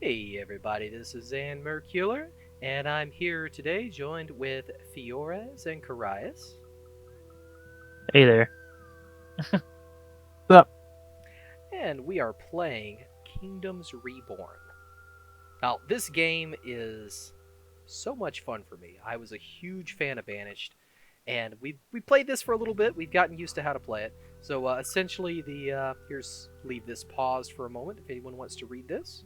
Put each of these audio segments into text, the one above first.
Hey everybody, this is Xand Myrkhouller, and I'm here today joined with Feoras and Corias. Hey there. Sup? And we are playing Kingdoms Reborn. Now, this game is so much fun for me. I was a huge fan of Banished, and we played this for a little bit. We've gotten used to how to play it. So essentially, here's leave this paused for a moment if anyone wants to read this.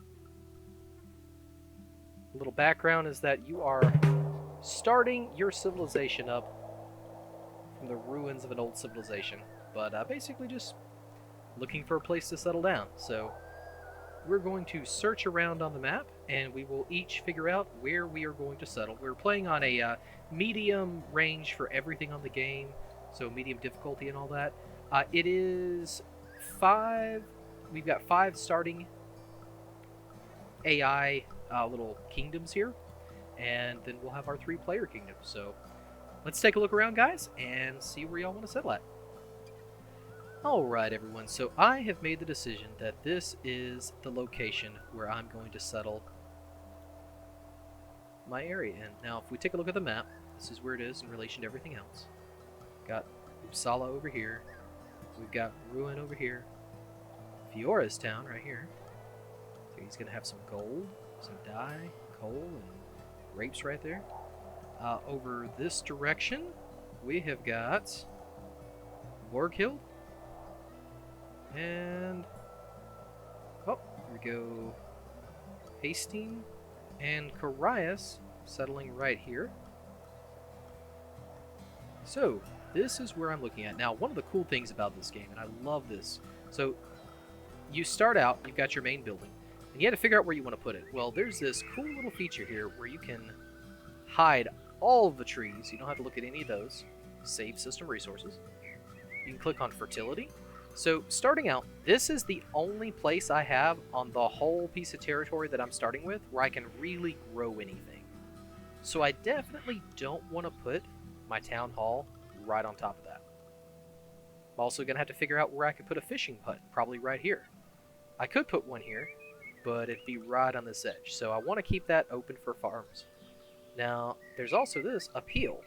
A little background is that you are starting your civilization up from the ruins of an old civilization, but basically just looking for a place to settle down. So we're going to search around on the map, and we will each figure out where we are going to settle. We're playing on a medium range for everything on the game, so medium difficulty and all that. It is 5. We've got 5 starting AI little kingdoms here, and then we'll have our 3 player kingdoms. So let's take a look around, guys, and see where y'all want to settle at. Alright, everyone, so I have made the decision that this is the location where I'm going to settle my area in. Now, if we take a look at the map, this is where it is in relation to everything else. Got Uppsala over here. We've got Ruin over here. Feoras town right here. So he's going to have some gold, some dye, coal, and grapes right there. Over this direction, we have got Vorkill. And oh, here we go. Hastings and Corias settling right here. So this is where I'm looking at now. One of the cool things about this game, and I love this. So you start out, you've got your main building, and you have to figure out where you want to put it. Well, there's this cool little feature here where you can hide all of the trees. You don't have to look at any of those. Save system resources. You can click on fertility. So starting out, this is the only place I have on the whole piece of territory that I'm starting with where I can really grow anything. So I definitely don't want to put my town hall right on top of that. I'm also going to have to figure out where I could put a fishing hut, probably right here. I could put one here, but it'd be right on this edge. So I want to keep that open for farms. Now, there's also this, appeal.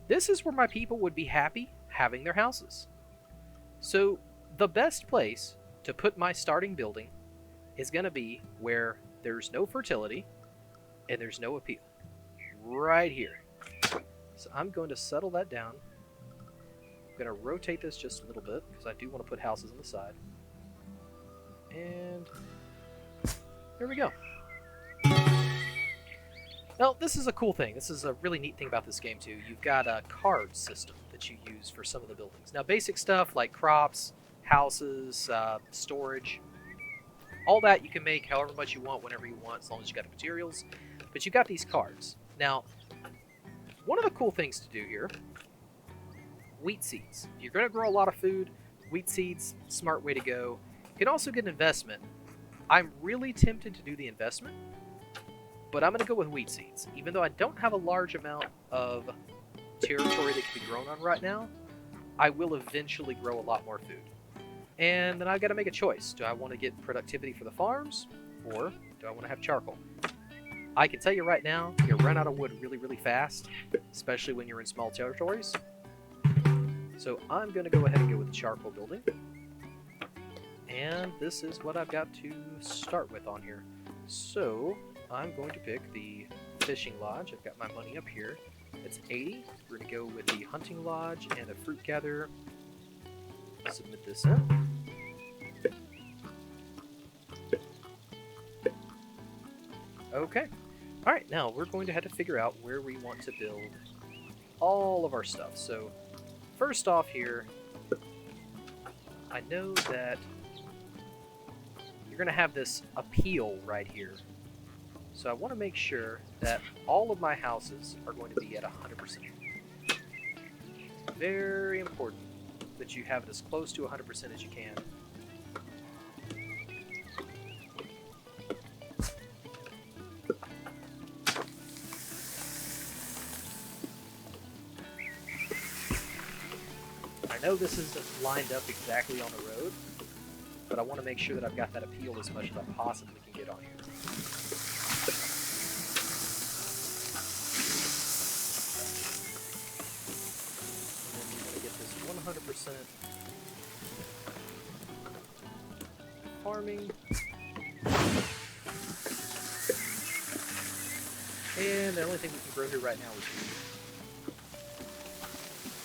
This is where my people would be happy having their houses. So the best place to put my starting building is going to be where there's no fertility and there's no appeal. Right here. So I'm going to settle that down. I'm going to rotate this just a little bit because I do want to put houses on the side. And there we go. Now, this is a cool thing. This is a really neat thing about this game, too. You've got a card system that you use for some of the buildings. Now, basic stuff like crops, houses, storage, all that you can make however much you want, whenever you want, as long as you got the materials. But you got these cards. Now, one of the cool things to do here, wheat seeds. If you're going to grow a lot of food, wheat seeds, smart way to go. You can also get an investment. I'm really tempted to do the investment, but I'm going to go with wheat seeds. Even though I don't have a large amount of territory that can be grown on right now, I will eventually grow a lot more food. And then I've got to make a choice. Do I want to get productivity for the farms, or do I want to have charcoal? I can tell you right now, you run out of wood really, really fast, especially when you're in small territories. So I'm going to go ahead and go with the charcoal building. And this is what I've got to start with on here. So I'm going to pick the fishing lodge. I've got my money up here. It's 80. We're going to go with the hunting lodge and a fruit gatherer. Submit this in. Okay. Alright, now we're going to have to figure out where we want to build all of our stuff. So, first off here, I know that you're going to have this appeal right here. So I want to make sure that all of my houses are going to be at 100%. Very important that you have it as close to 100% as you can. I know this isn't lined up exactly on the road, but I want to make sure that I've got that appeal as much as I possibly can get on here. And then I'm going to get this 100% farming. And the only thing we can grow here right now is wheat.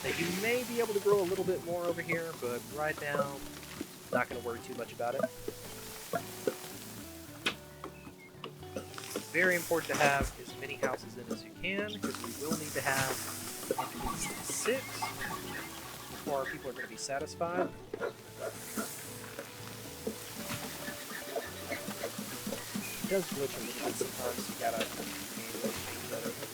Now you may be able to grow a little bit more over here, but right now, not going to worry too much about it. Very important to have as many houses in as you can, because we will need to have at least 6 before our people are going to be satisfied. It does glitch a little bit sometimes, you gotta manually change that over.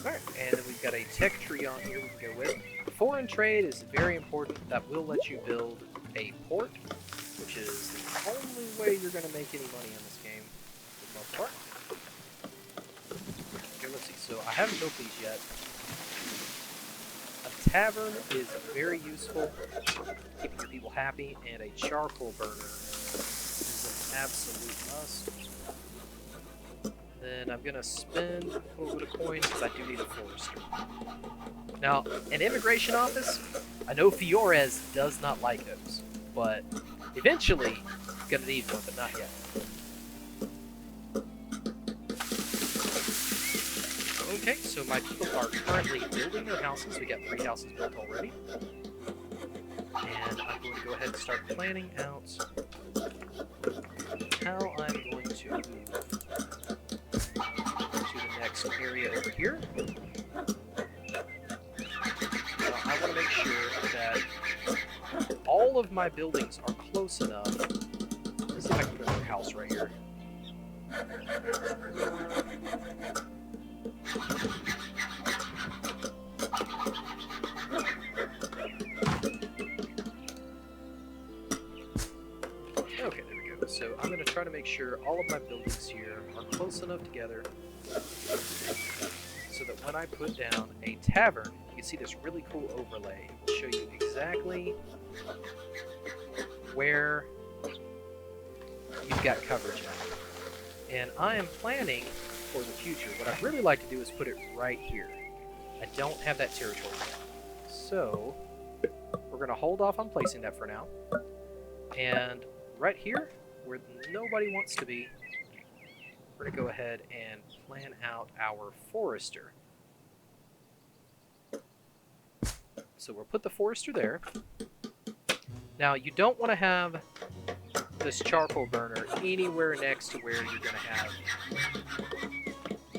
Alright, and then we've got a tech tree on here we can go with. Foreign trade is very important. That will let you build a port, which is the only way you're going to make any money in this game, for the most part. Okay, let's see. So I haven't built these yet. A tavern is very useful, keeping your people happy, and a charcoal burner is an absolute must. Then I'm going to spend a little bit of coin because I do need a forester. Now, an immigration office, I know Feoras does not like those, but eventually, you're gonna need one, but not yet. Okay, so my people are currently building their houses. We got 3 houses built already. And I'm going to go ahead and start planning out how I'm going to move to the next area over here. Now, I want to make sure that all of my buildings are close enough. Let's see if I can put another house right here. Okay, there we go. So I'm going to try to make sure all of my buildings here are close enough together so that when I put down a tavern, you can see this really cool overlay. It will show you exactly where you've got coverage at. And I am planning for the future. What I'd really like to do is put it right here. I don't have that territory yet. So we're going to hold off on placing that for now. And right here, where nobody wants to be, we're going to go ahead and plan out our forester. So we'll put the forester there. Now, you don't want to have this charcoal burner anywhere next to where you're going to have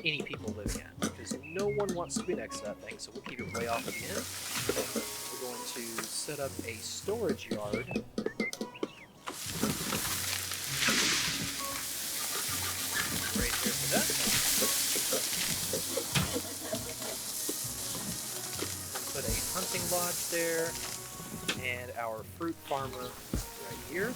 any people living at, because no one wants to be next to that thing, so we'll keep it way off at the end. We're going to set up a storage yard. Right here for that. Put a hunting lodge there, and our fruit farmer right here.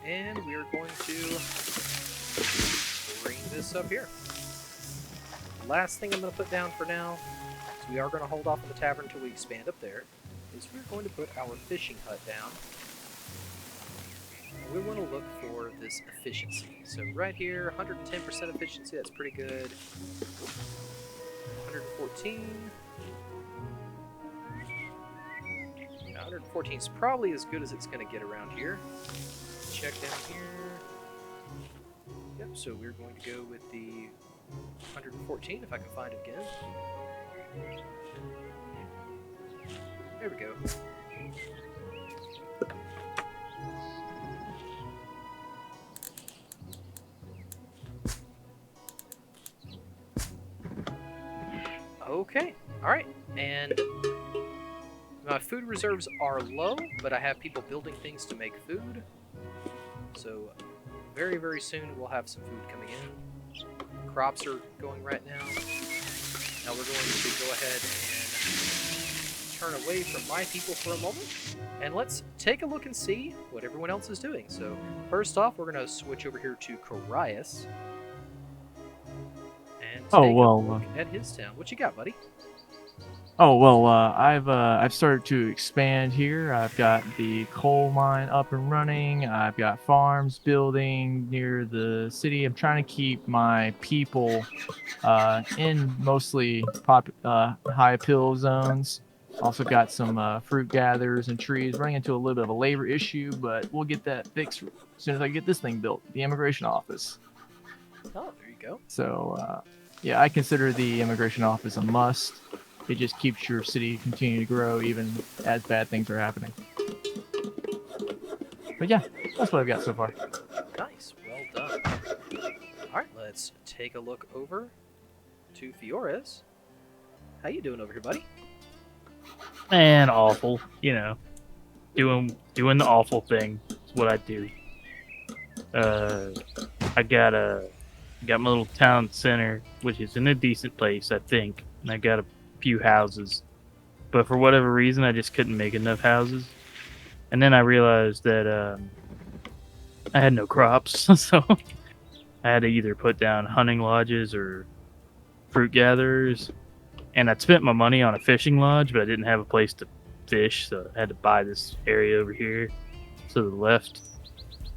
And we are going to bring this up here. Last thing I'm going to put down for now, so we are going to hold off on the tavern until we expand up there, is we're going to put our fishing hut down. We want to look for this efficiency. So right here, 110% efficiency, that's pretty good. 114. Yeah, 114 is probably as good as it's going to get around here. Check down here. Yep, so we're going to go with the 114 if I can find it again. There we go. Okay, alright, and my food reserves are low, but I have people building things to make food. So very, very soon we'll have some food coming in. Crops are going right now. Now we're going to go ahead and turn away from my people for a moment, and let's take a look and see what everyone else is doing. So first off, we're going to switch over here to Corias and take a look at his town. What you got, buddy? I've started to expand here. I've got the coal mine up and running. I've got farms building near the city. I'm trying to keep my people in mostly high pill zones. Also got some fruit gatherers and trees. Running into a little bit of a labor issue, but we'll get that fixed as soon as I get this thing built. The immigration office. Oh, there you go. So yeah, I consider the immigration office a must. It just keeps your city continuing to grow even as bad things are happening. But yeah, that's what I've got so far. Nice, well done. Alright, let's take a look over to Feoras. How you doing over here, buddy? Man, awful. You know, doing the awful thing is what I do. I got my little town center, which is in a decent place, I think, and I got a few houses, but for whatever reason I just couldn't make enough houses, and then I realized that I had no crops, so I had to either put down hunting lodges or fruit gatherers, and I'd spent my money on a fishing lodge, but I didn't have a place to fish, so I had to buy this area over here to the left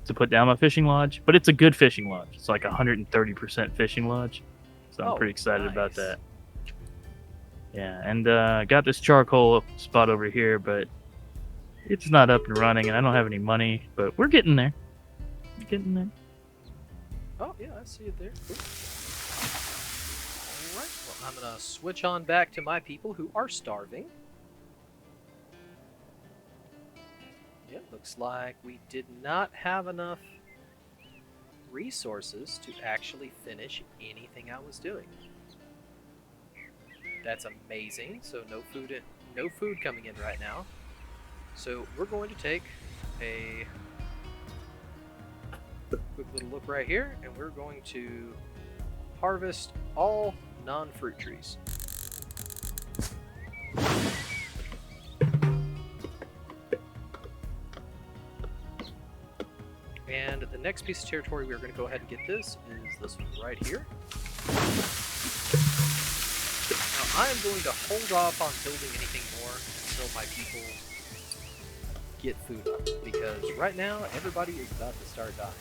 to put down my fishing lodge. But it's a good fishing lodge. It's like 130% fishing lodge, so I'm pretty excited about that. Yeah, and I got this charcoal spot over here, but it's not up and running, and I don't have any money, but we're getting there. We're getting there. Oh, yeah, I see it there. Cool. Alright, well, I'm going to switch on back to my people who are starving. Yeah, looks like we did not have enough resources to actually finish anything I was doing. That's amazing. So no food coming in right now. So we're going to take a quick little look right here, and we're going to harvest all non-fruit trees. And the next piece of territory we're going to go ahead and get this is this one right here. Now, I am going to hold off on building anything more until my people get food up, because right now everybody is about to start dying.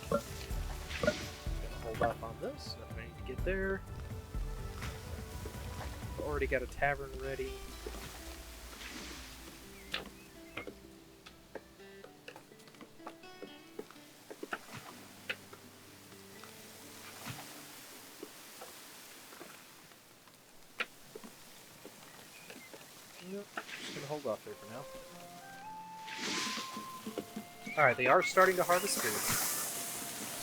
Gonna hold off on this. I need to get there. Already got a tavern ready. Nope, just gonna hold off there for now. Alright, they are starting to harvest food.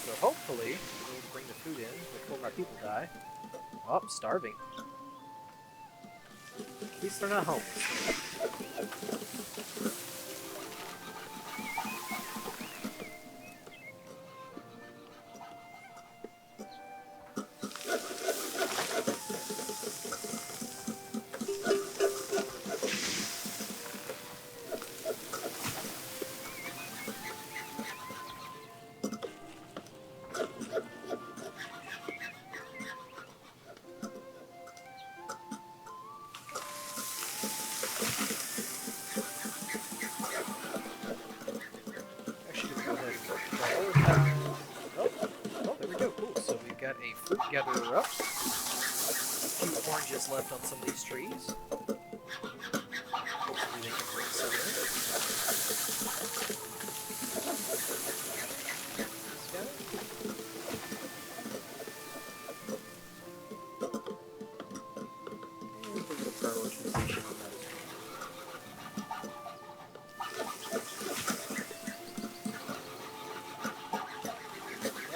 So hopefully we'll bring the food in before my people die. Oh, starving. At least they're not home. A fruit gatherer up. A few oranges left on some of these trees. Hopefully they can bring some in. This guy. And a little prioritization on that as well.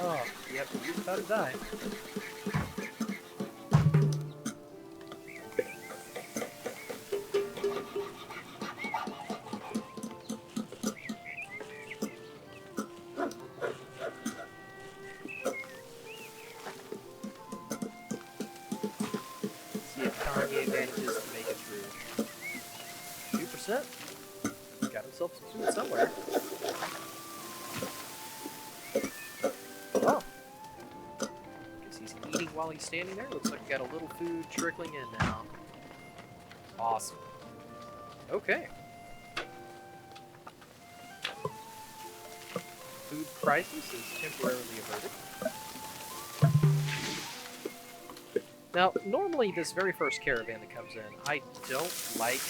Oh, yep, he's about to die. 100%. Got himself some food somewhere. Oh. Guess he's eating while he's standing there. Looks like we got a little food trickling in now. Awesome. Okay. Food crisis is temporarily averted. Now, normally this very first caravan that comes in, I don't like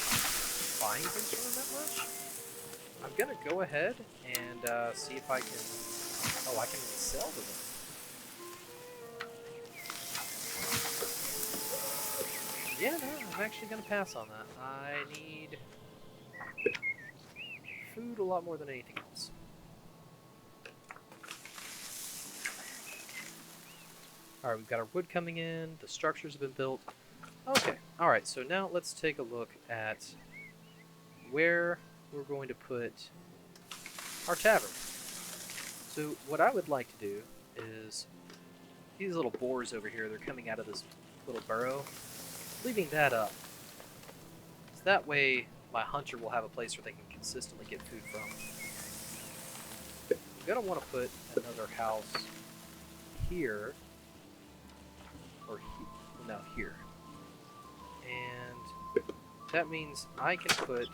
buying things from them that much. I'm gonna go ahead and see if I can... Oh, I can sell to them. Yeah, no, I'm actually gonna pass on that. I need food a lot more than anything else. Alright, we've got our wood coming in, the structures have been built. Okay, alright, so now let's take a look at where we're going to put our tavern. So what I would like to do is these little boars over here, they're coming out of this little burrow, leaving that up. So that way my hunter will have a place where they can consistently get food from. I'm going to want to put another house here. Or no, here. And that means I can put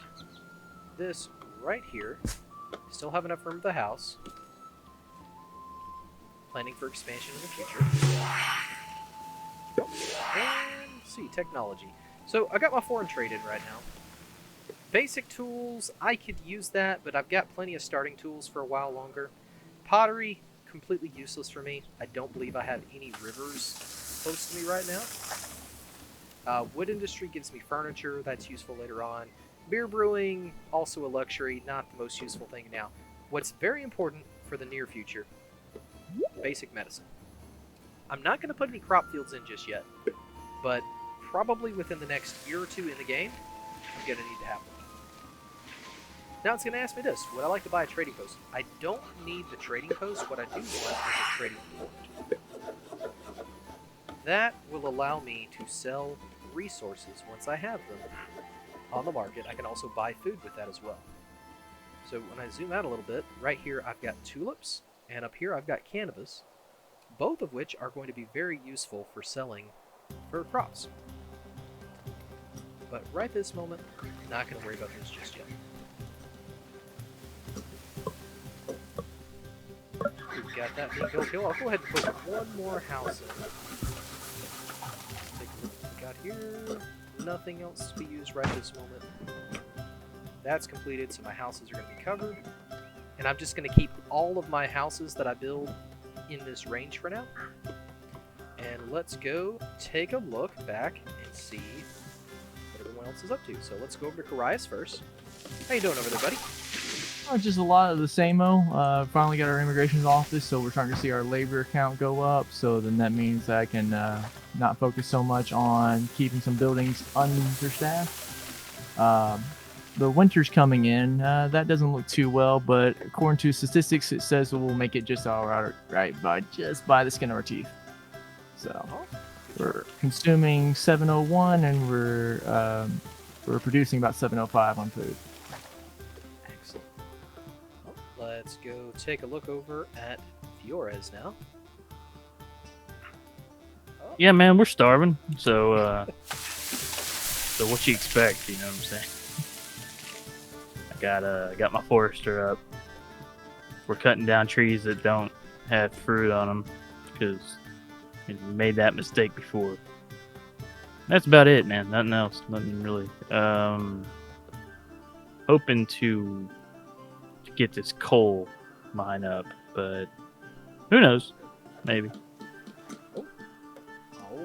this right here. Still have enough room for the house. Planning for expansion in the future. And let's see, technology. So I got my foreign trade in right now. Basic tools, I could use that, but I've got plenty of starting tools for a while longer. Pottery, completely useless for me. I don't believe I have any rivers close to me right now. Wood industry gives me furniture, that's useful later on. Beer brewing, also a luxury, not the most useful thing now. What's very important for the near future, basic medicine. I'm not going to put any crop fields in just yet, but probably within the next year or two in the game, I'm going to need to have them. Now it's going to ask me this, would I like to buy a trading post? I don't need the trading post, what I do want is a trading port. That will allow me to sell resources once I have them on the market. I can also buy food with that as well. So when I zoom out a little bit, right here I've got tulips, and up here I've got cannabis, both of which are going to be very useful for selling for crops. But right this moment, not going to worry about this just yet. We've got that being built here. I'll go ahead and put one more house in. Take a look what we got here. Nothing else to be used right this moment. That's completed, so my houses are going to be covered. And I'm just going to keep all of my houses that I build in this range for now. And let's go take a look back and see what everyone else is up to. So let's go over to Corias first. How you doing over there, buddy? Just a lot of the same-o. Finally got our immigration office, so we're starting to see our labor count go up. So then that means I can not focus so much on keeping some buildings understaffed. The winter's coming in. That doesn't look too well, but according to statistics, it says we'll make it just all right by the skin of our teeth. So we're consuming 701, and we're producing about 705 on food. Excellent. Well, let's go take a look over at Feoras now. Oh. Yeah, man, we're starving. So what you expect? You know what I'm saying? Got my forester up. We're cutting down trees that don't have fruit on them because we made that mistake before. That's about it, man. Nothing else. Nothing really. Hoping to get this coal mine up, but who knows? Maybe. All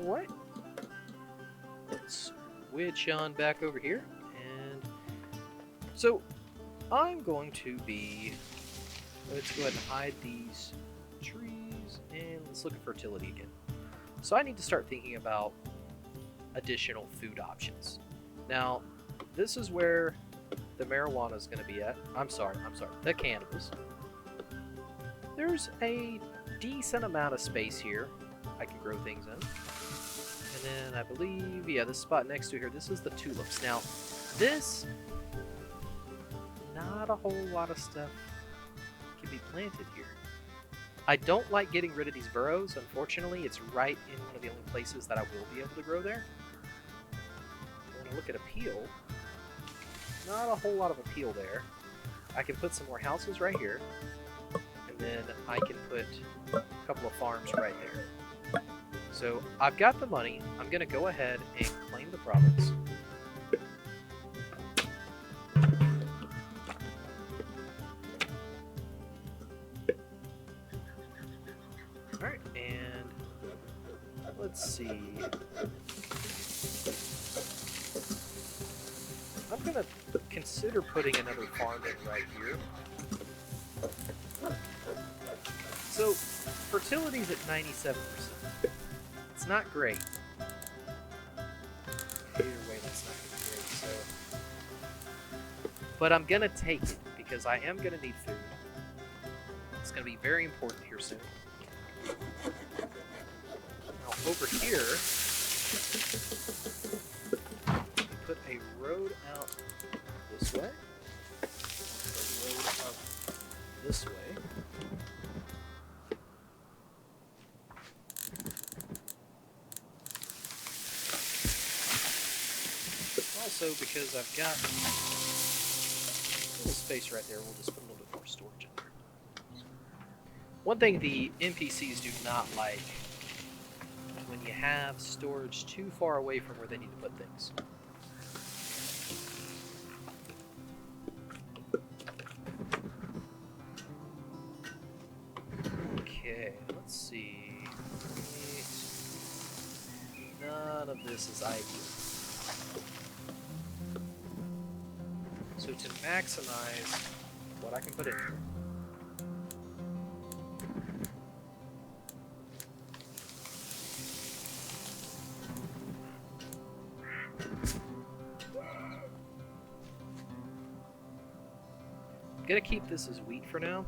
right. Let's switch on back over here. So, I'm going to be... Let's go ahead and hide these trees, and let's look at fertility again. So I need to start thinking about additional food options. Now, this is where the marijuana is going to be at. I'm sorry, the cannabis. There's a decent amount of space here I can grow things in. And then I believe, yeah, this spot next to here, this is the tulips. Now, this not a whole lot of stuff can be planted here. I don't like getting rid of these burrows. Unfortunately, it's right in one of the only places that I will be able to grow there. When I look at appeal, not a whole lot of appeal there. I can put some more houses right here, and then I can put a couple of farms right there. So I've got the money. I'm going to go ahead and claim the province. Alright, and let's see. I'm going to consider putting another farm in right here. So, fertility's at 97%. It's not great. Either way, that's not going to be great, so... But I'm going to take it, because I am going to need food. It's going to be very important here soon. Now, over here, we put a road out this way. A road up this way. Also, because I've got a little space right there, we'll just put a little bit more storage in there. One thing the NPCs do not like is when you have storage too far away from where they need to put things. Okay, let's see. None of this is ideal. So to maximize what I can put in here, I'm gonna keep this as wheat for now.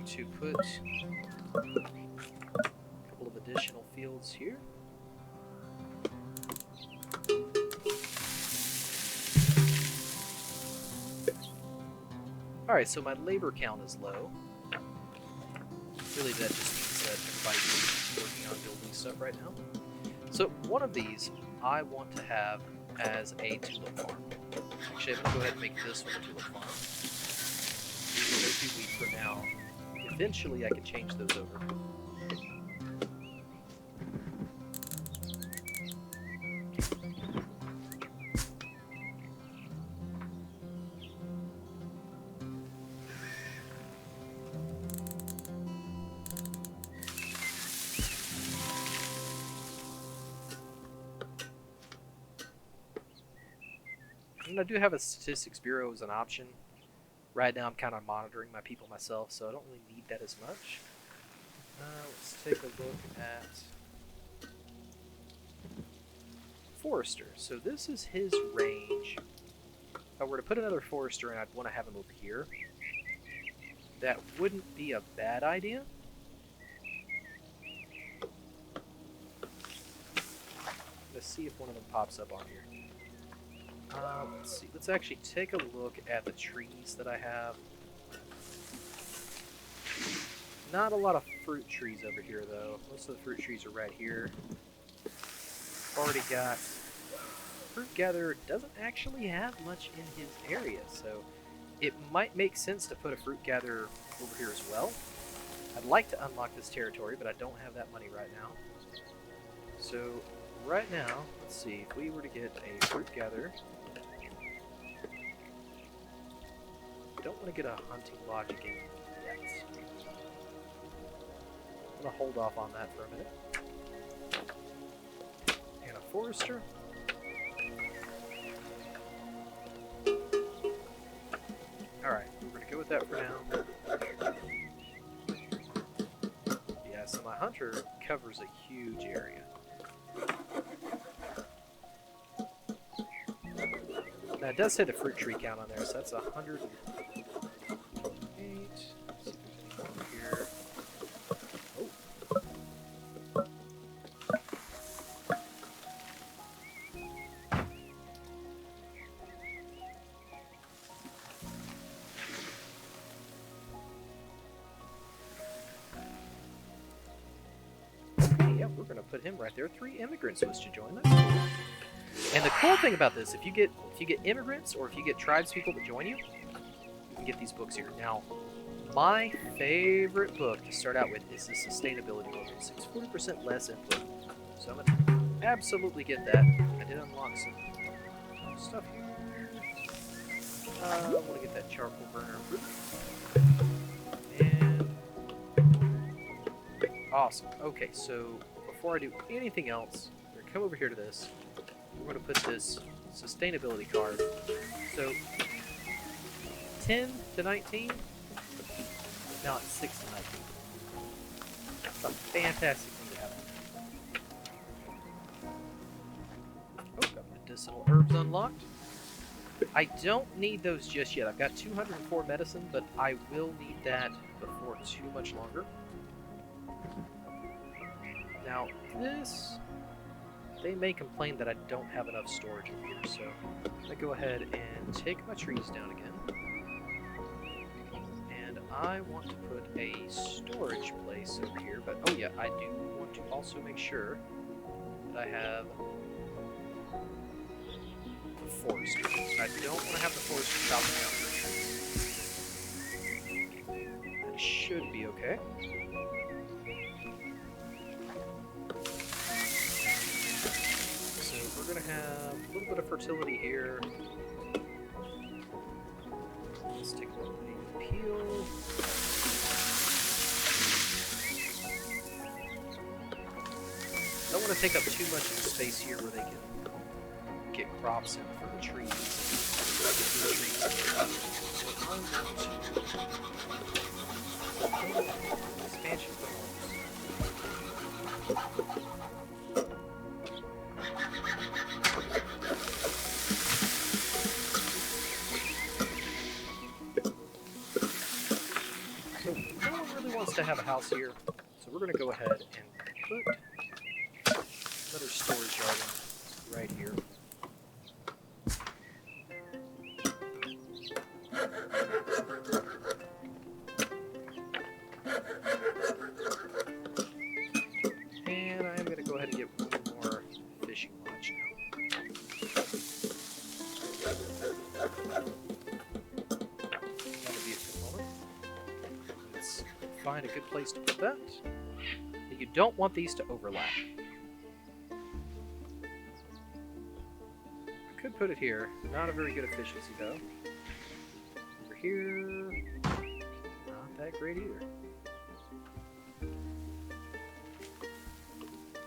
To put a couple of additional fields here. Alright, so my labor count is low. Really, that just means that everybody's working on building stuff right now. So one of these I want to have as a tulip farm. Actually, I'm going to go ahead and make this one a tulip farm. These will both be wheat for now. Eventually, I can change those over. And I do have a statistics bureau as an option. Right now, I'm kind of monitoring my people myself, so I don't really need that as much. Let's take a look at Forester. So this is his range. If I were to put another Forester in, I'd want to have him over here. That wouldn't be a bad idea. Let's see if one of them pops up on here. Let's see. Let's actually take a look at the trees that I have. Not a lot of fruit trees over here, though. Most of the fruit trees are right here. Already got... Fruit Gatherer doesn't actually have much in his area, so it might make sense to put a Fruit Gatherer over here as well. I'd like to unlock this territory, but I don't have that money right now. So, right now, let's see. If we were to get a Fruit Gatherer... don't want to get a hunting lodge again yet. I'm going to hold off on that for a minute. And a Forester. go with that for now. Yeah, so my hunter covers a huge area. Now it does say the fruit tree count on there, so that's 108. Let's see if there's any more here. Oh. Okay, yeah, we're gonna put him right there. 3 immigrants wish to join us. And the cool thing about this, if you get immigrants or if you get tribespeople to join you, you can get these books here. Now, my favorite book to start out with is the sustainability book. It's 40% less input, so I'm gonna absolutely get that. I did unlock some stuff here. I want to get that charcoal burner. And awesome. Okay, so before I do anything else, we're gonna come over here to this. We're going to put this sustainability card. So, 10 to 19. Now it's 6 to 19. That's a fantastic thing to have. Oh, got medicinal herbs unlocked. I don't need those just yet. I've got 204 medicine, but I will need that before too much longer. Now, this... They may complain that I don't have enough storage in here, so I'm going to go ahead and take my trees down again. And I want to put a storage place over here, but oh yeah, I do want to also make sure that I have the forester. I don't want to have the forester chopping down the trees. That should be okay. We're going to have a little bit of fertility here. Let's take a look at the peel. Don't want to take up too much of the space here where they can get crops in for the trees. Expansion for homes. To have a house here, so we're going to go ahead and put another storage yard in right here. And I'm going to go ahead and get one more fishing lodge now. That'll be a good moment. Let's find a good place to put that. You don't want these to overlap. I could put it here. Not a very good efficiency though. Over here, not that great either.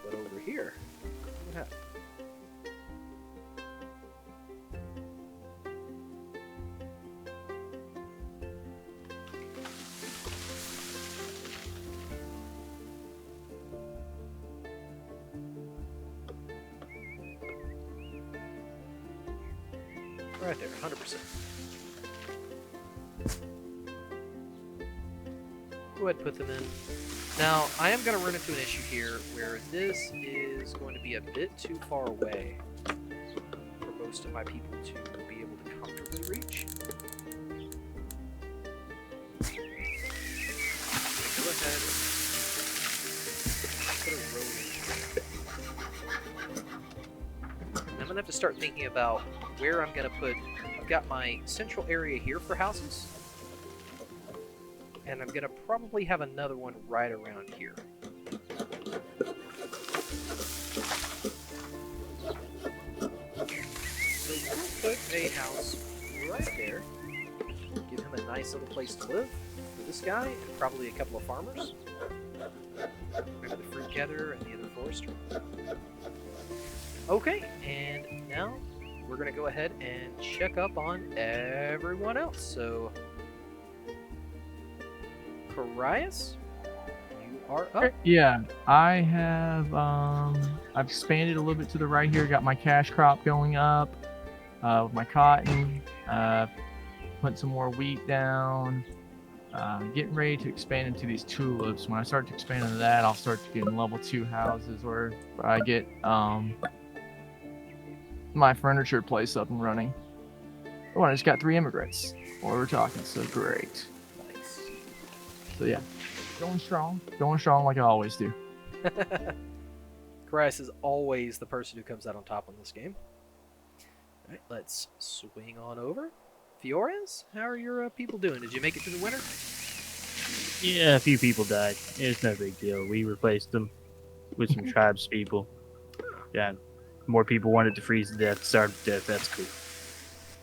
But over here, what happened? Right there, 100%. Go ahead and put them in. Now, I am going to run into an issue here where this is going to be a bit too far away for most of my people to be able to comfortably reach. Go ahead and put a road in here. I'm going to have to start thinking about where I'm going to put. I've got my central area here for houses, and I'm going to probably have another one right around here. So we'll put a house right there, give him a nice little place to live for this guy, and probably a couple of farmers. Maybe the fruit gatherer and the other forester. Okay, and now we're going to go ahead and check up on everyone else. So Corias, you are up. Yeah, I have I've expanded a little bit to the right here. Got my cash crop going up with my cotton. Put some more wheat down. Getting ready to expand into these tulips. When I start to expand into that, I'll start to get in level 2 houses where I get my furniture place up and running. Oh, I just got 3 immigrants. Well, we're talking so great. Nice. So yeah, going strong like I always do. Corias is always the person who comes out on top on this game. All right, let's swing on over. Feoras, how are your people doing? Did you make it through the winter? Yeah, a few people died. It's no big deal. We replaced them with some tribes people. Yeah, more people wanted to freeze to death, starve to death. That's cool.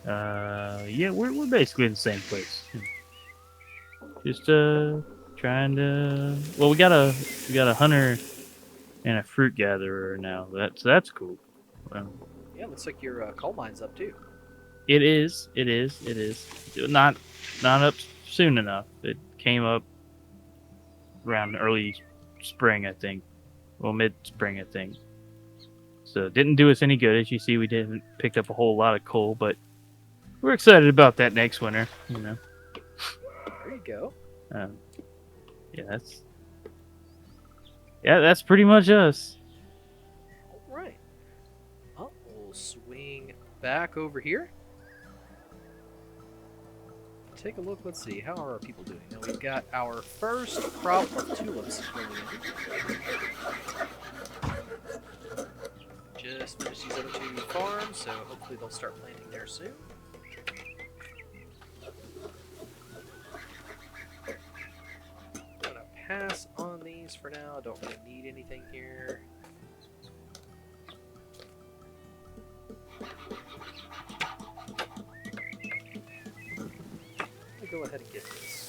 Yeah, we're basically in the same place. Just trying to. Well, we got a hunter and a fruit gatherer now. That's cool. Yeah, looks like your coal mine's up too. It is. Not up soon enough. It came up around early spring, I think. Well, mid-spring, I think. So it didn't do us any good. As you see, we didn't pick up a whole lot of coal, but we're excited about that next winter, you know. There you go. Yeah, that's pretty much us. All right. Well, we'll swing back over here. Take a look. Let's see. How are our people doing? Now we've got our first crop of tulips going in. Just finished these other 2 farms, so hopefully they'll start planting there soon. Gonna pass on these for now. Don't really need anything here. Go ahead and get this.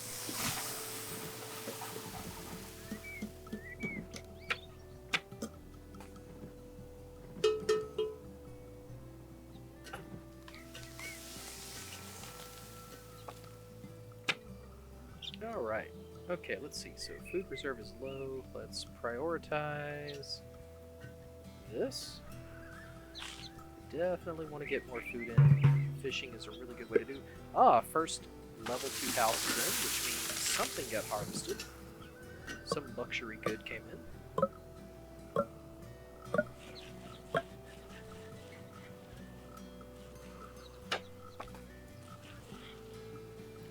All right. Okay, let's see. So food reserve is low. Let's prioritize this. Definitely want to get more food in. Fishing is a really good way to do. First level 2 houses in, which means something got harvested. Some luxury good came in.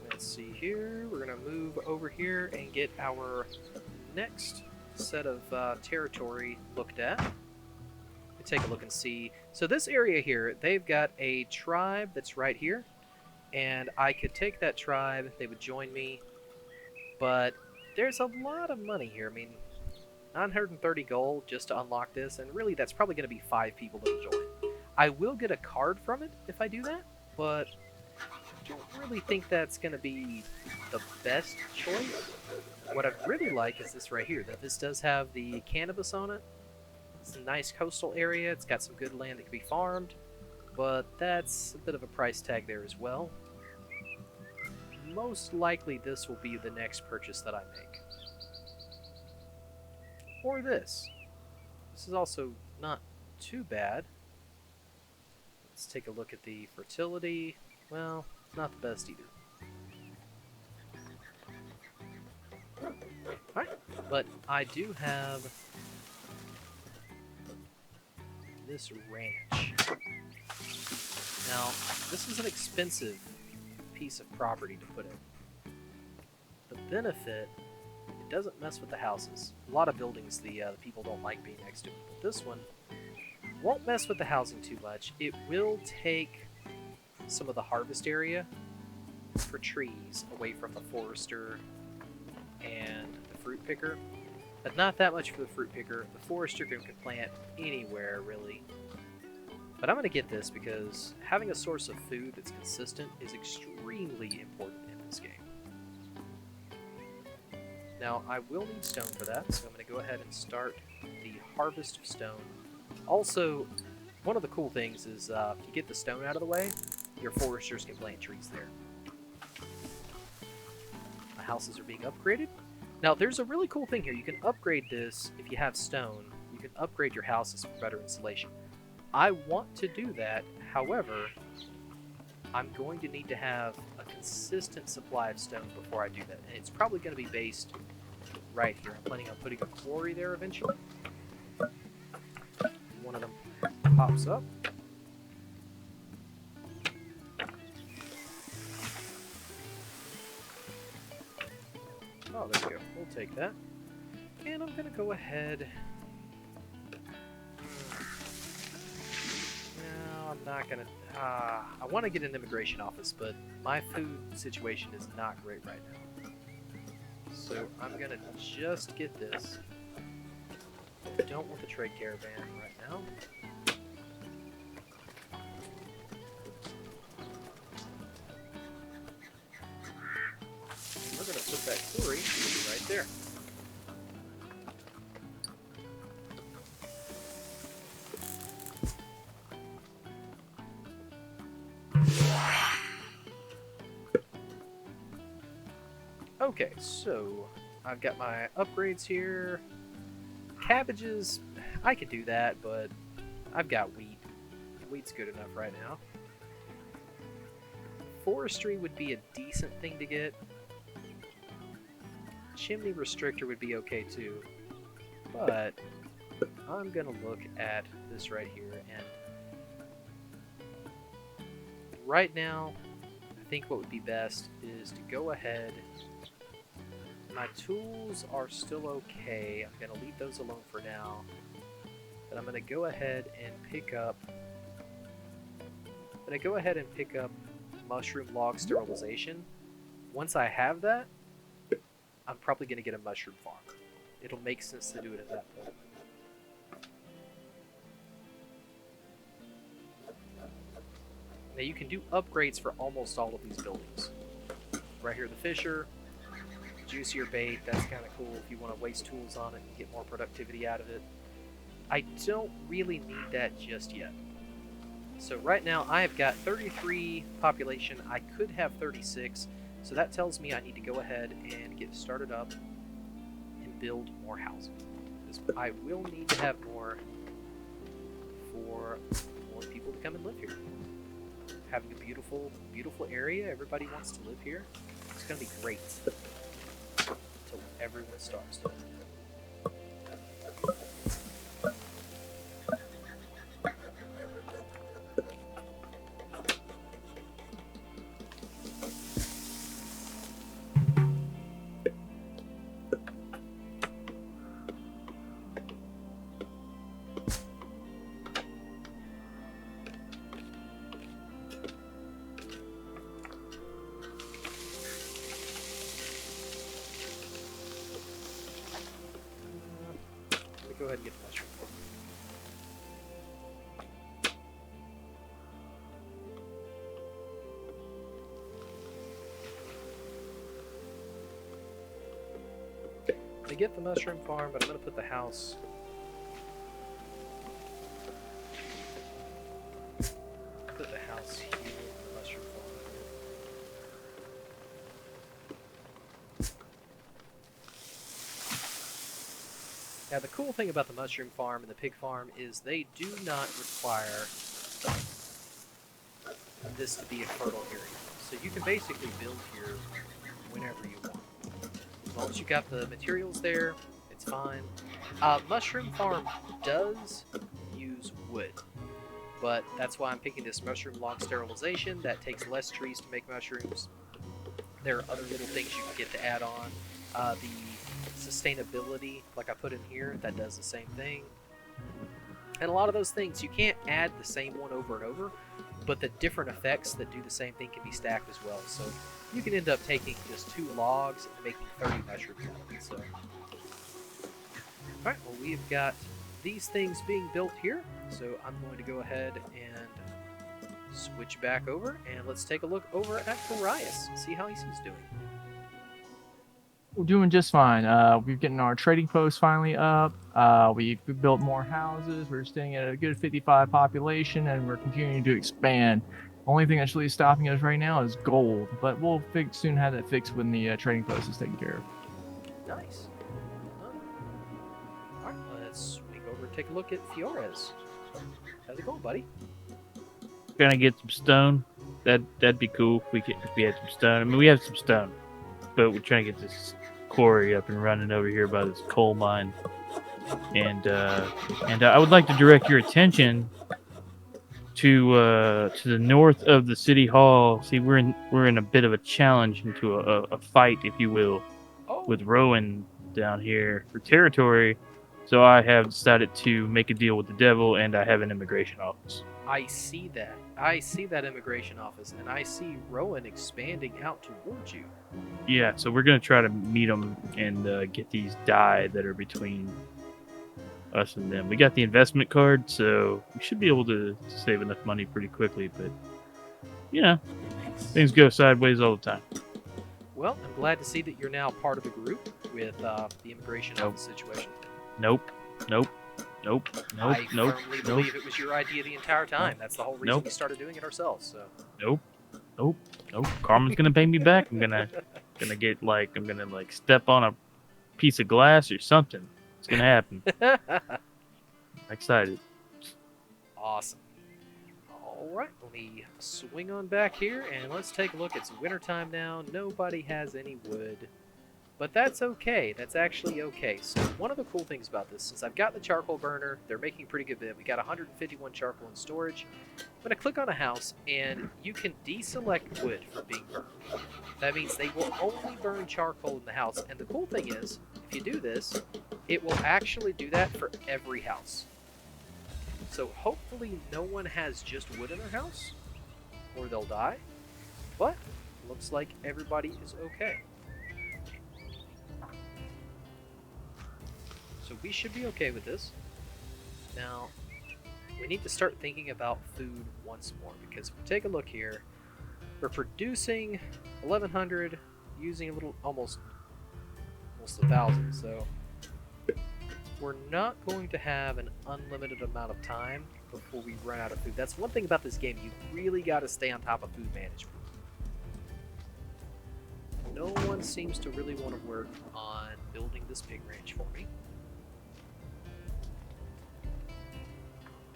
Let's see here. We're going to move over here and get our next set of territory looked at. Take a look and see. So this area here, they've got a tribe that's right here. And I could take that tribe, they would join me, but there's a lot of money here. I mean, 930 gold just to unlock this, and really that's probably going to be 5 people that'll join. I will get a card from it if I do that, but I don't really think that's going to be the best choice. What I really like is this right here, that this does have the cannabis on it. It's a nice coastal area, it's got some good land that can be farmed. But that's a bit of a price tag there as well. Most likely this will be the next purchase that I make. Or this. This is also not too bad. Let's take a look at the fertility. Well, not the best either. Alright, but I do have this ranch. Now, this is an expensive piece of property to put in. The benefit, it doesn't mess with the houses. A lot of buildings the people don't like being next to it, but this one won't mess with the housing too much. It will take some of the harvest area for trees away from the forester and the fruit picker, but not that much for the fruit picker. The forester can plant anywhere, really. But I'm going to get this because having a source of food that's consistent is extremely important in this game. Now, I will need stone for that, so I'm going to go ahead and start the harvest of stone. Also, one of the cool things is if you get the stone out of the way, your foresters can plant trees there. My houses are being upgraded. Now, there's a really cool thing here. You can upgrade this if you have stone. You can upgrade your houses for better insulation. I want to do that. However, I'm going to need to have a consistent supply of stone before I do that. And it's probably going to be based right here. I'm planning on putting a quarry there eventually. One of them pops up. Oh, there we go. We'll take that. And I'm going to go ahead. No, I'm not going to. I want to get an immigration office, but my food situation is not great right now. So I'm going to just get this. I don't want the trade caravan right now. We're going to put that quarry right there. Okay, so I've got my upgrades here. Cabbages, I could do that, but I've got wheat. Wheat's good enough right now. Forestry would be a decent thing to get. Chimney restrictor would be okay too. But I'm gonna look at this right here, and right now I think what would be best is to go ahead. My tools are still okay. I'm gonna leave those alone for now. But I'm gonna go ahead and pick up mushroom log sterilization. Once I have that, I'm probably gonna get a mushroom farm. It'll make sense to do it at that point. Now you can do upgrades for almost all of these buildings. Right here, the Fisher. Juicier bait, that's kind of cool if you want to waste tools on it and get more productivity out of it. I don't really need that just yet. So right now I have got 33 population. I could have 36, so that tells me I need to go ahead and get started up and build more housing. Because I will need to have more for more people to come and live here. Having a beautiful, beautiful area, everybody wants to live here. It's going to be great. Until everyone starts to. Go ahead and get the mushroom. I get the mushroom farm, but I'm going to put the house. Put the house here, the mushroom farm. Now the cool thing about the mushroom farm and the pig farm is they do not require this to be a fertile area. So you can basically build here whenever you want. As long as you got the materials there, it's fine. Mushroom farm does use wood, but that's why I'm picking this mushroom log sterilization. That takes less trees to make mushrooms. There are other little things you can get to add on. The sustainability, like I put in here, that does the same thing. And a lot of those things, you can't add the same one over and over, but the different effects that do the same thing can be stacked as well. So you can end up taking just 2 logs and making 30 mushrooms out of it. So, alright, well, we've got these things being built here. So I'm going to go ahead and switch back over, and let's take a look over at Corias and see how he's doing. We're doing just fine. We're getting our trading post finally up. We built more houses. We're staying at a good 55 population, and we're continuing to expand. Only thing that's really stopping us right now is gold, but we'll soon have that fixed when the trading post is taken care of. Nice. Alright, let's swing over and take a look at Feoras. How's it going, buddy? Trying to get some stone. That'd be cool if we had some stone. I mean, we have some stone, but we're trying to get this quarry up and running over here by this coal mine. And I would like to direct your attention to the north of the city hall. See, we're in a bit of a challenge, into a fight, if you will, with Rowan down here for territory. So I have decided to make a deal with the devil, and I have an immigration office. I see that. I see that immigration office, and I see Rowan expanding out towards you. Yeah, so we're gonna try to meet them and get these dye that are between us and them. We got the investment card, so we should be able to save enough money pretty quickly. But you know, things go sideways all the time. Well, I'm glad to see that you're now part of the group with the immigration office situation. Nope. I firmly believe it was your idea the entire time. That's the whole reason we started doing it ourselves. So. Nope. Carmen's gonna pay me back. I'm gonna step on a piece of glass or something. It's gonna happen. I'm excited. Awesome. All right, let me swing on back here and let's take a look. It's wintertime now. Nobody has any wood. But that's okay. That's actually okay. So one of the cool things about this, since I've got the charcoal burner, they're making a pretty good bit. We got 151 charcoal in storage. I'm going to click on a house, and you can deselect wood from being burned. That means they will only burn charcoal in the house. And the cool thing is, if you do this, it will actually do that for every house. So hopefully no one has just wood in their house, or they'll die. But looks like everybody is okay. So we should be okay with this. Now, we need to start thinking about food once more, because if we take a look here, we're producing 1,100, using a little, almost 1,000, so we're not going to have an unlimited amount of time before we run out of food. That's one thing about this game, you really got to stay on top of food management. No one seems to really want to work on building this pig ranch for me.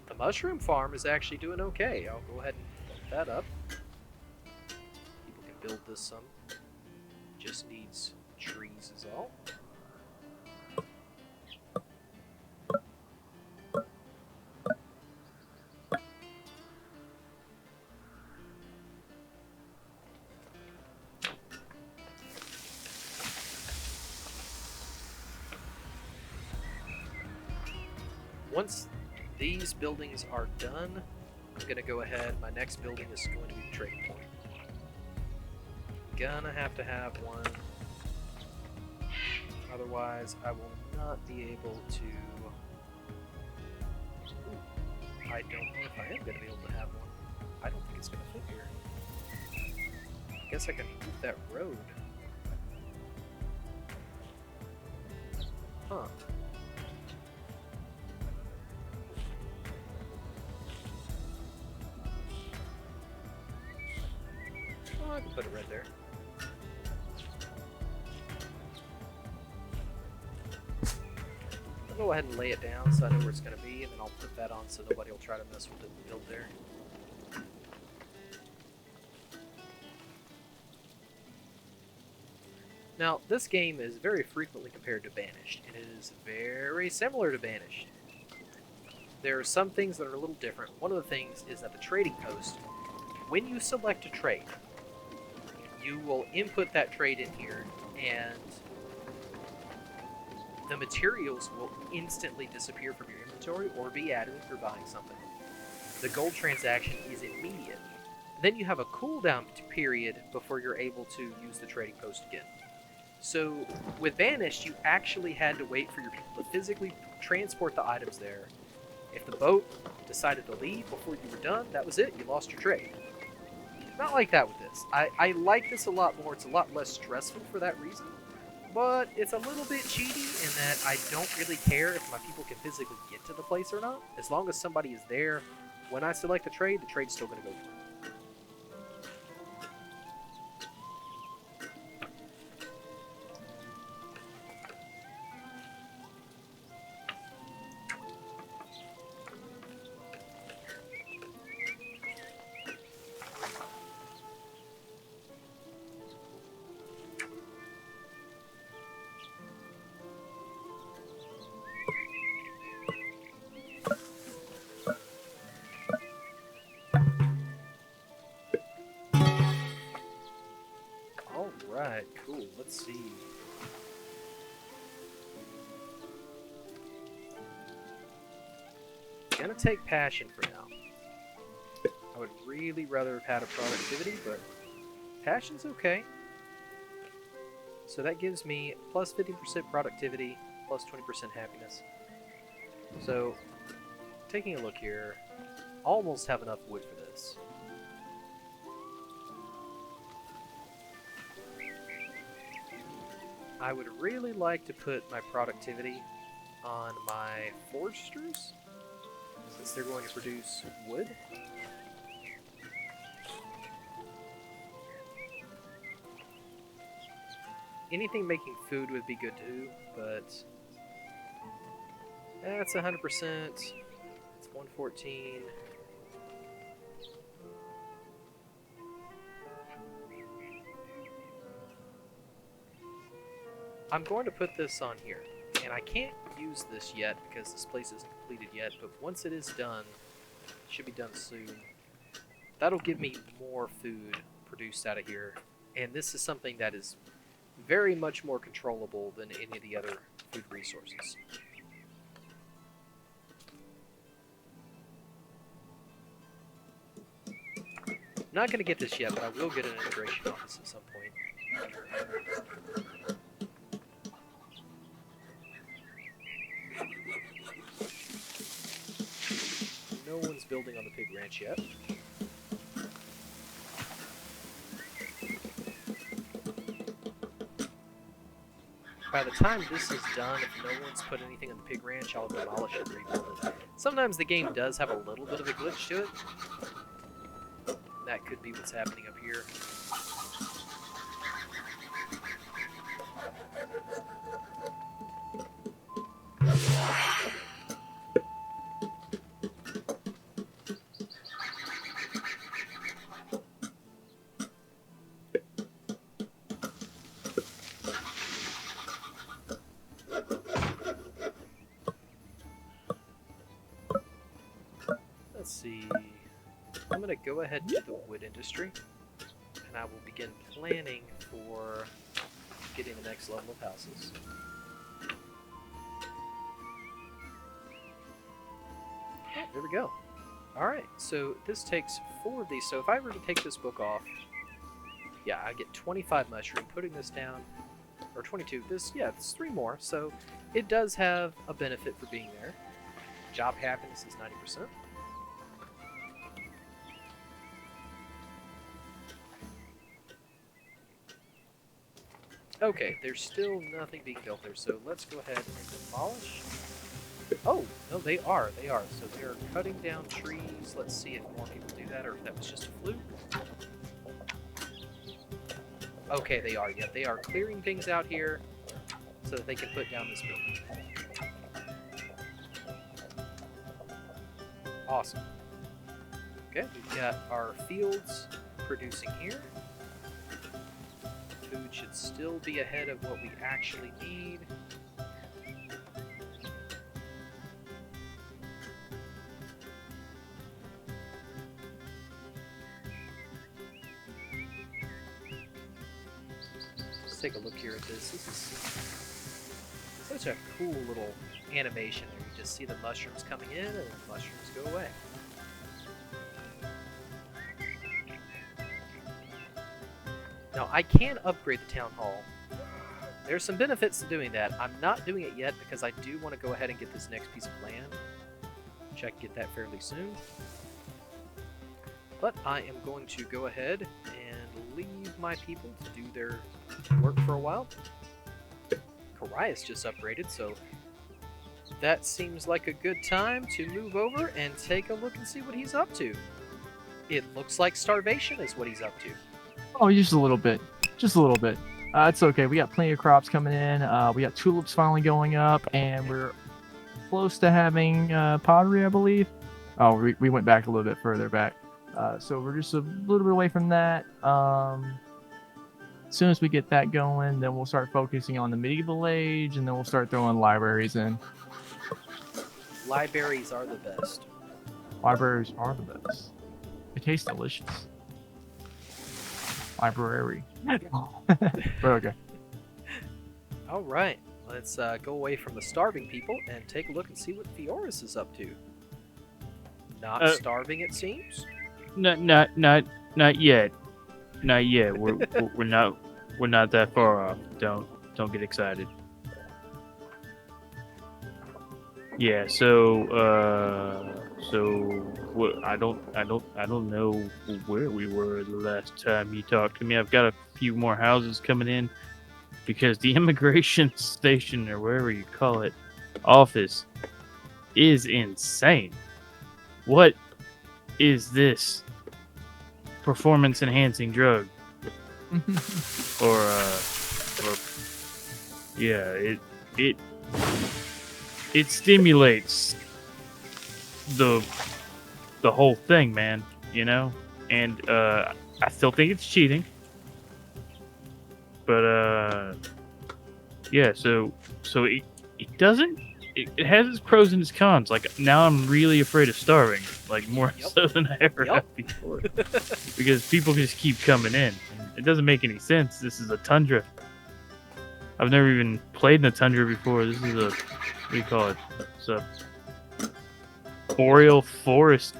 The mushroom farm is actually doing okay. I'll go ahead and put that up. People can build this some. Just needs trees is all. Once these buildings are done, I'm going to go ahead. My next building is going to be the trading point. Gonna have to have one. Otherwise, I will not be able to... I don't know if I am going to be able to have one. I don't think it's going to fit here. I guess I can move that road. Huh. I can put it right there. I'll go ahead and lay it down so I know where it's going to be, and then I'll put that on so nobody will try to mess with it and build there. Now, this game is very frequently compared to Banished, and it is very similar to Banished. There are some things that are a little different. One of the things is that the trading post, when you select a trade, you will input that trade in here, and the materials will instantly disappear from your inventory or be added if you're buying something. The gold transaction is immediate. Then you have a cooldown period before you're able to use the trading post again. So with Banished, you actually had to wait for your people to physically transport the items there. If the boat decided to leave before you were done, that was it. You lost your trade. Not like that with this. I like this a lot more. It's a lot less stressful for that reason. But it's a little bit cheaty in that I don't really care if my people can physically get to the place or not. As long as somebody is there when I select the trade's still going to go through. gonna take passion for now. I would really rather have had a productivity, but passion's okay. So that gives me plus 50% productivity, plus 20% happiness. So, taking a look here, almost have enough wood for this. I would really like to put my productivity on my foresters, since they're going to produce wood. Anything making food would be good too, but that's 100%. It's 114. I'm going to put this on here, and I can't use this yet because this place isn't completed yet, but once it is done, it should be done soon, that'll give me more food produced out of here, and this is something that is very much more controllable than any of the other food resources. I'm not going to get this yet, but I will get an integration office at some point. No one's building on the pig ranch yet. By the time this is done, if no one's put anything on the pig ranch, I'll demolish it and rebuild it. Sometimes the game does have a little bit of a glitch to it. That could be what's happening up here. Let's see. I'm going to go ahead to the wood industry, and I will begin planning for getting the next level of houses. Oh, there we go. Alright, so this takes 4 of these. So if I were to take this book off, yeah, I get 25 mushroom. Putting this down, or 22, this, yeah, it's 3 more. So it does have a benefit for being there. Job happiness is 90%. Okay, there's still nothing being built there, so let's go ahead and demolish. Oh, no, they are. So they're cutting down trees. Let's see if more people do that, or if that was just a fluke. Okay, they are. Yep, they are clearing things out here so that they can put down this building. Awesome. Okay, we've got our fields producing here. Food should still be ahead of what we actually need. Let's take a look here at this. This is such a cool little animation there. You just see the mushrooms coming in and the mushrooms go away. Now, I can upgrade the town hall. There's some benefits to doing that. I'm not doing it yet because I do want to go ahead and get this next piece of land. Which I can get that fairly soon. But I am going to go ahead and leave my people to do their work for a while. Corias just upgraded, so that seems like a good time to move over and take a look and see what he's up to. It looks like starvation is what he's up to. Oh, just a little bit. Just a little bit. It's okay. We got plenty of crops coming in. We got tulips finally going up, and we're close to having pottery, I believe. Oh, we went back a little bit further back. So we're just a little bit away from that. As soon as we get that going, then we'll start focusing on the medieval age, and then we'll start throwing libraries in. Libraries are the best. Libraries are the best. They taste delicious. Library. But okay. All right, let's go away from the starving people and take a look and see what Feoras is up to. not starving, it seems. Not yet. Not yet. We're not that far off. Don't get excited. Yeah. What? I don't know where we were the last time you talked to me. I've got a few more houses coming in because the immigration station, or wherever you call it, office, is insane. What is this performance enhancing drug? or yeah, it stimulates the whole thing, man, you know? And I still think it's cheating. But yeah, so it doesn't it has its pros and its cons. Like, now I'm really afraid of starving, like more so than I ever have before. Because people just keep coming in. It doesn't make any sense. This is a tundra. I've never even played in a tundra before. This is what do you call it? It's a boreal forest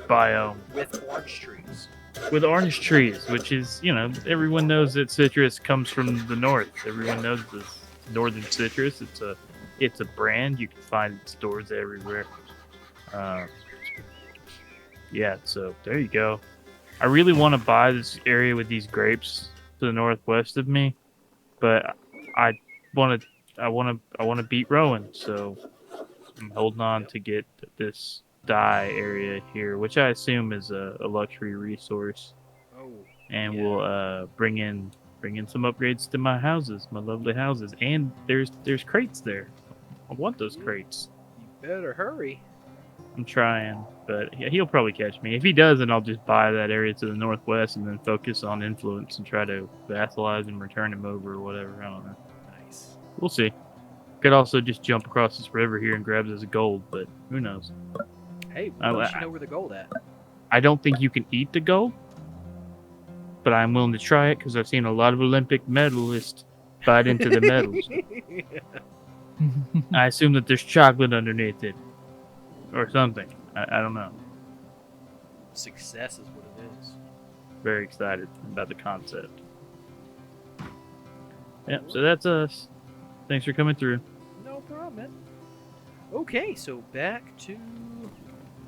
biome. With orange trees. With orange trees, which is, everyone knows that citrus comes from the north. Everyone knows this northern citrus. It's a brand. You can find it in stores everywhere. Yeah, so there you go. I really want to buy this area with these grapes to the northwest of me, but I want to beat Rowan, so I'm holding on to get this dye area here, which I assume is a luxury resource. Oh, and yeah. we'll bring in some upgrades to my houses, my lovely houses. And there's crates there. I want those crates. You better hurry. I'm trying, but he'll probably catch me. If he doesn't, I'll just buy that area to the northwest and then focus on influence and try to vassalize and return him over or whatever. I don't know. Nice. We'll see. Could also just jump across this river here and grab this gold, but who knows? Hey, why don't you know where the gold at? I don't think you can eat the gold, but I'm willing to try it because I've seen a lot of Olympic medalists bite into the medals. I assume that there's chocolate underneath it. Or something. I don't know. Success is what it is. Very excited about the concept. Yeah, so that's us. Thanks for coming through. No problem, man. Okay, so back to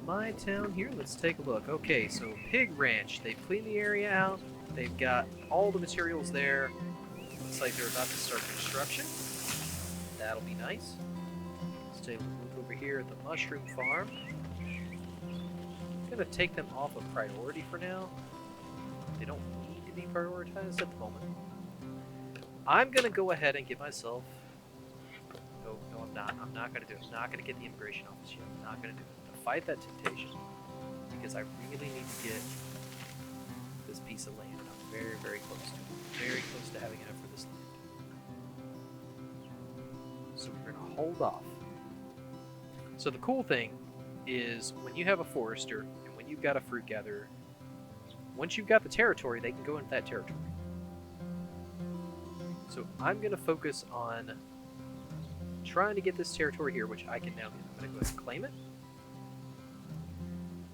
my town here. Let's take a look. Okay, so Pig Ranch. They've cleaned the area out. They've got all the materials there. Looks like they're about to start construction. That'll be nice. Let's take a look over here at the mushroom farm. I'm gonna take them off of priority for now. They don't need to be prioritized at the moment. I'm gonna go ahead and get myself. No, I'm not. I'm not gonna do it. I'm not gonna get the immigration office yet. I'm not gonna do it. To fight that temptation, because I really need to get this piece of land. I'm very, very close to it. Very close to having enough for this land. So we're gonna hold off. So the cool thing is when you have a forester and when you've got a fruit gatherer, once you've got the territory, they can go into that territory. So I'm going to focus on trying to get this territory here, which I can now get. I'm going to go ahead and claim it.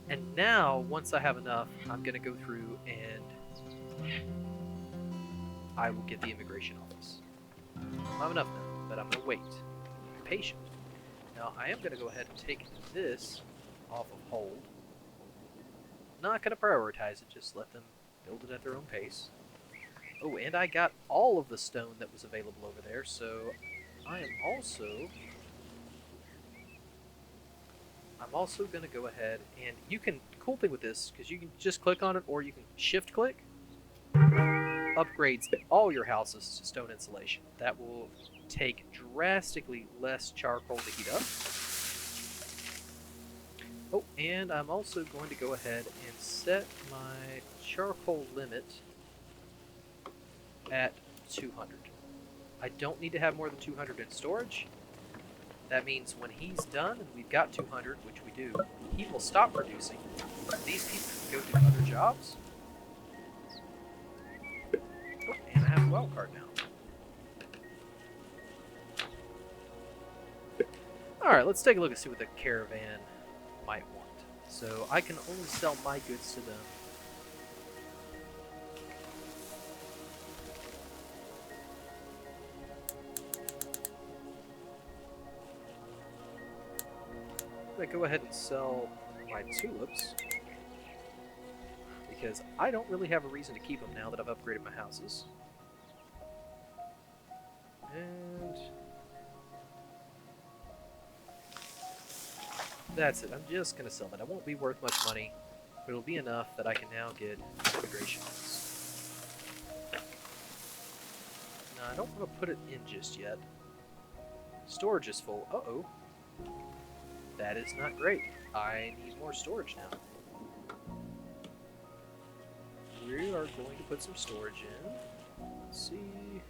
And now, once I have enough, I'm going to go through and I will get the immigration office. I don't have enough now, but I'm going to wait. Be patient. Now, I am going to go ahead and take this off of hold. Not going to prioritize it, just let them build it at their own pace. Oh, and I got all of the stone that was available over there, so I am also... I'm also going to go ahead and you can... Cool thing with this, because you can just click on it or you can shift click. Upgrades all your houses to stone insulation. That will take drastically less charcoal to heat up. Oh, and I'm also going to go ahead and set my charcoal limit at 200. I don't need to have more than 200 in storage. That means when he's done and we've got 200, which we do, he will stop producing. These people can go do other jobs. Oh, and I have a wild card now. Alright, let's take a look and see what the caravan might want. So I can only sell my goods to them. I'm gonna go ahead and sell my tulips, because I don't really have a reason to keep them now that I've upgraded my houses. And that's it. I'm just gonna sell that. It won't be worth much money, but it'll be enough that I can now get immigration office. Now I don't want to put it in just yet. Storage is full. Uh-oh. That is not great. I need more storage now. We are going to put some storage in. Let's see.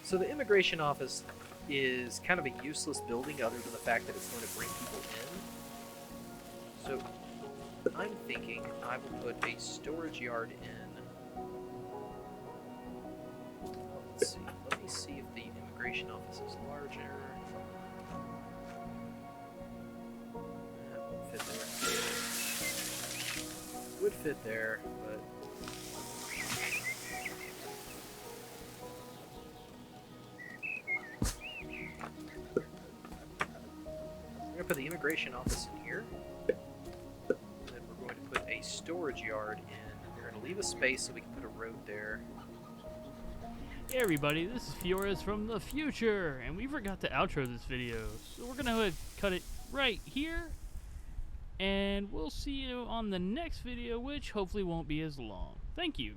So the immigration office is kind of a useless building other than the fact that it's going to bring people in. So I'm thinking I will put a storage yard in. Let's see. Let me see if the immigration office is larger. That won't fit there. Would fit there, but we're going to put the immigration office in here. And then we're going to put a storage yard in. We're going to leave a space so we can put a road there. Hey everybody, this is Feoras from the future, and we forgot to outro this video, so we're gonna cut it right here, and we'll see you on the next video, which hopefully won't be as long. Thank you.